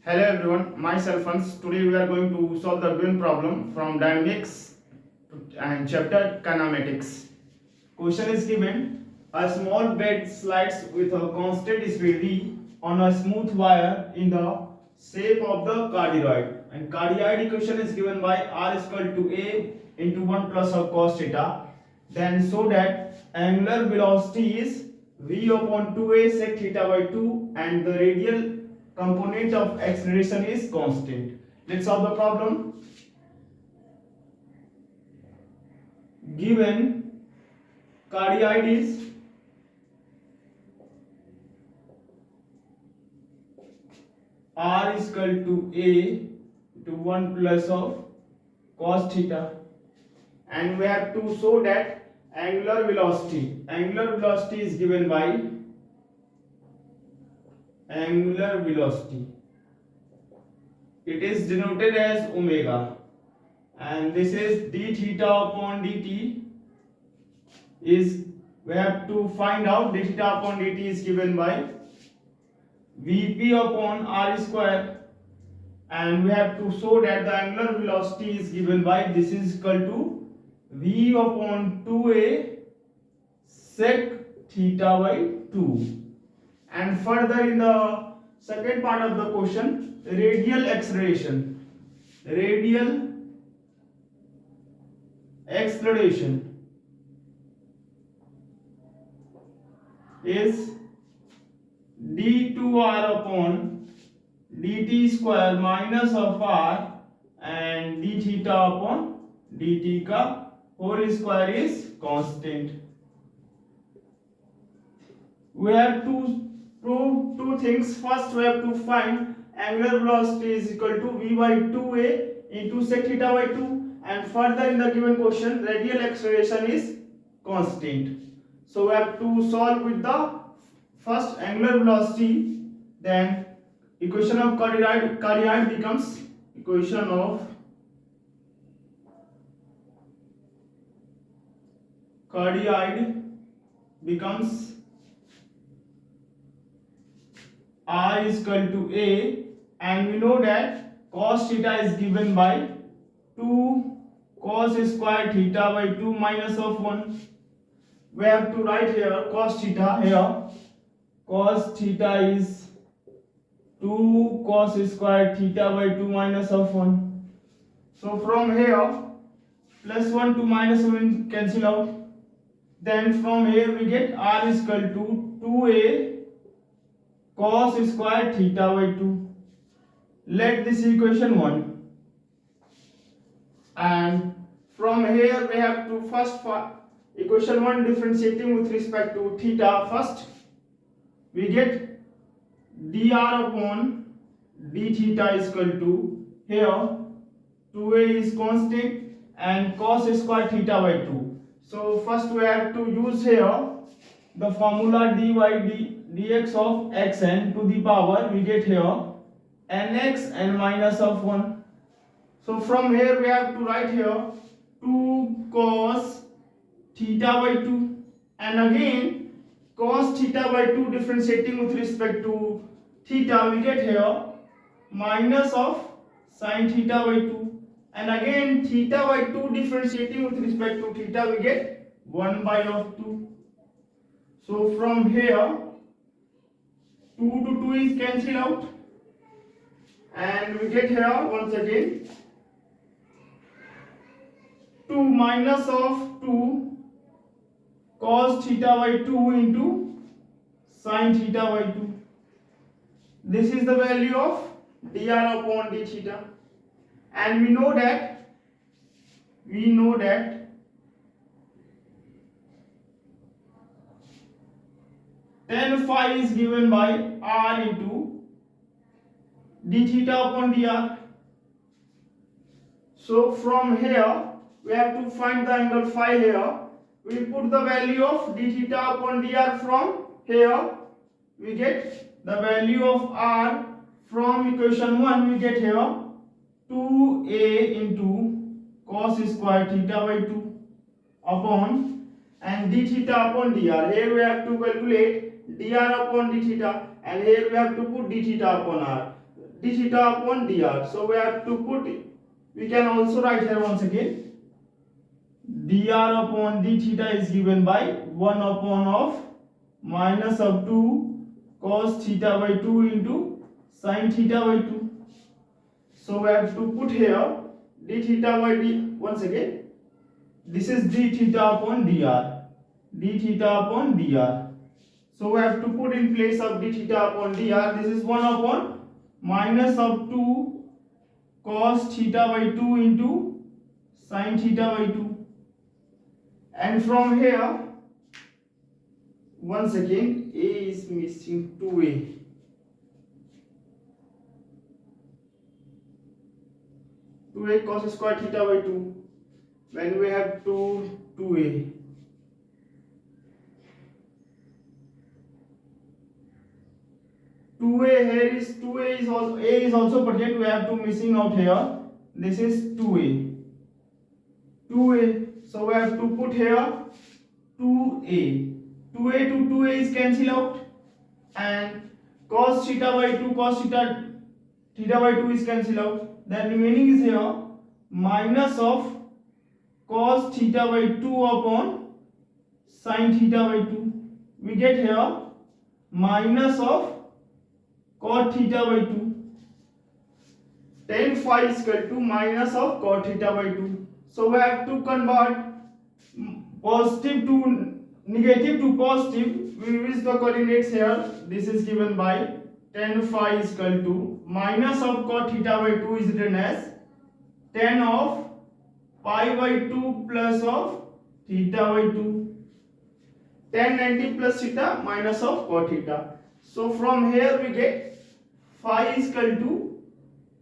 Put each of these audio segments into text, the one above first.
Hello everyone, myself Hans. Today we are going to solve the given problem from dynamics and chapter kinematics. Question is given: a small bed slides with a constant speed v on a smooth wire in the shape of the cardioid, and cardioid equation is given by r is equal to a into 1 plus of cos theta. Then so that angular velocity is v upon 2a sec theta by 2 and the radial component of acceleration is constant. Let's solve the problem. Given cardioid is r is equal to a to 1 plus of cos theta, and we have to show that angular velocity is given by angular velocity, it is denoted as omega, and this is d theta upon dt is, we have to find out d theta upon dt is given by vp upon r square, and we have to show that the angular velocity is given by, this is equal to v upon 2a sec theta by 2. And further in the second part of the question, radial acceleration is d2r upon dt square minus of r and d theta upon dt का whole square is constant. We have to prove two things. First we have to find angular velocity is equal to v by 2a into sec theta by 2, and further in the given question radial acceleration is constant. So we have to solve with the first angular velocity, then equation of cardioid becomes equation of cardioid becomes r is equal to a, and we know that cos theta is given by 2 cos square theta by 2 minus of 1. We have to write here cos theta, here cos theta is 2 cos square theta by 2 minus of 1. So from here plus 1 to minus 1 cancel out. Then from here we get r is equal to 2a cos square theta by 2. Let this equation 1, and from here we have to first equation 1 differentiating with respect to theta. First we get dr upon d theta is equal to, here 2a is constant and cos square theta by 2. So first we have to use here the formula dy dx of xn to the power, we get here nx and minus of 1. So from here we have to write here 2 cos theta by 2, and again cos theta by 2 differentiating with respect to theta, we get here minus of sin theta by 2, and again theta by 2 differentiating with respect to theta, we get 1 by of 2. So from here 2 to 2 is cancelled out, and we get here once again 2 minus of 2 cos theta by 2 into sin theta by 2. This is the value of dr upon d theta, and we know that tan phi is given by r into d theta upon dr. So from here we have to find the angle phi. Here we put the value of d theta upon dr. From here we get the value of r. From equation 1 we get here 2a into cos square theta by 2 upon and d theta upon dr. Here we have to calculate dr upon d theta, and here we have to put d theta upon r. d theta upon dr. So we have to put, we can also write here once again, dr upon d theta is given by 1 upon of minus of 2 cos theta by 2 into sin theta by 2. So we have to put here d theta by d, once again, this is d theta upon dr, d theta upon dr. So we have to put in place of d theta upon dr, this is 1 upon minus of 2 cos theta by 2 into sin theta by 2. And from here, once again, a is missing, 2a. 2a cos square theta by 2. When we have 2a. 2a here is 2a is also, a is also present, we have 2 missing out here. This is 2a. 2a. So we have to put here 2a. 2a to 2a is cancel out, and cos theta by 2 cos theta by 2 is cancel out. Then remaining is here minus of cos theta by 2 upon sin theta by 2. We get here minus of cot theta by 2. Tan phi is equal to minus of cot theta by 2. So we have to convert positive to negative to positive. We use the coordinates here. This is given by tan phi is equal to minus of cot theta by 2 is written as tan of pi by 2 plus of theta by 2. Tan 90 plus theta minus of cot theta. So from here we get phi is equal to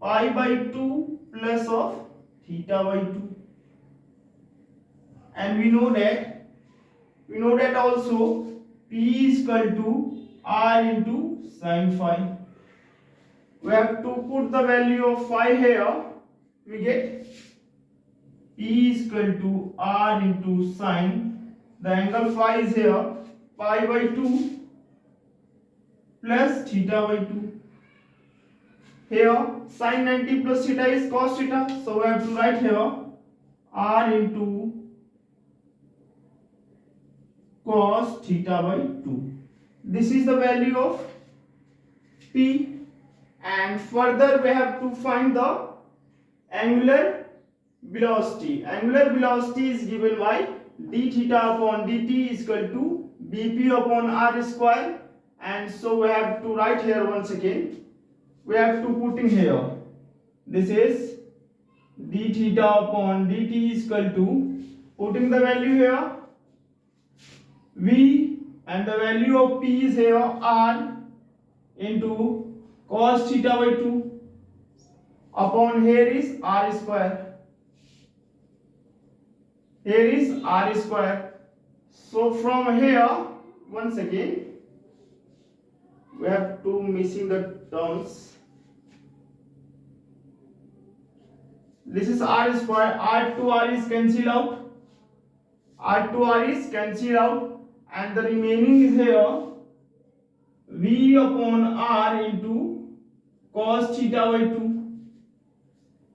pi by 2 plus of theta by 2. And we know that also P is equal to R into sin phi. We have to put the value of phi here. We get P is equal to R into sin. The angle phi is here pi by 2 plus theta by 2. Here sin 90 plus theta is cos theta. So we have to write here R into cos theta by 2. This is the value of P, and further we have to find the angular velocity. Angular velocity is given by d theta upon dt is equal to bp upon r square, and so we have to write here once again. We have to put in here, this is d theta upon dt is equal to, putting the value here v, and the value of p is here r into cos theta by 2 upon here is r square. Here is r square. So from here, once again, we have to missing the terms. This is r square. R to r is cancelled out. R to r is cancelled out. And the remaining is here v upon r into cos theta by 2.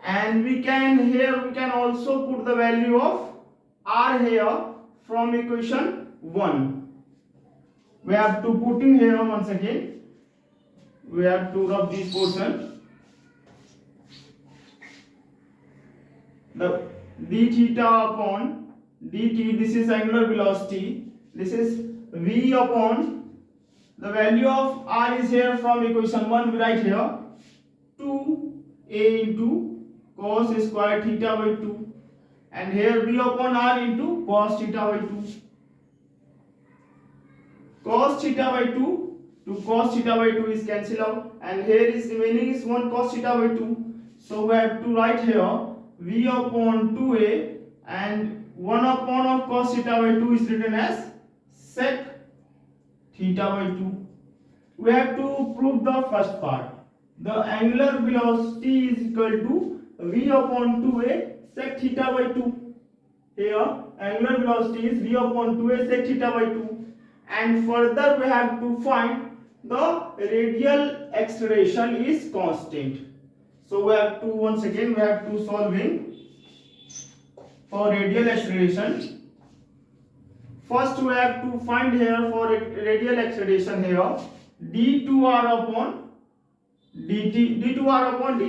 And we can also put the value of r here from equation 1. We have to put in here once again. We have to rub this portion. The d theta upon dt, this is angular velocity. This is v upon, the value of r is here from equation 1, we write here 2a into cos square theta by 2, and here v upon r into cos theta by 2. Cos theta by 2 to cos theta by 2 is cancelled out, and here is remaining is 1 cos theta by 2. So we have to write here v upon 2a, and 1 upon of cos theta by 2 is written as sec theta by 2. We have to prove the first part. The angular velocity is equal to v upon 2a sec theta by 2. Here angular velocity is v upon 2a sec theta by 2. And further we have to find the radial acceleration is constant. So we have to, once again we have to solving for radial acceleration. First we have to find here for radial acceleration here d2r upon dt, d2r upon dt.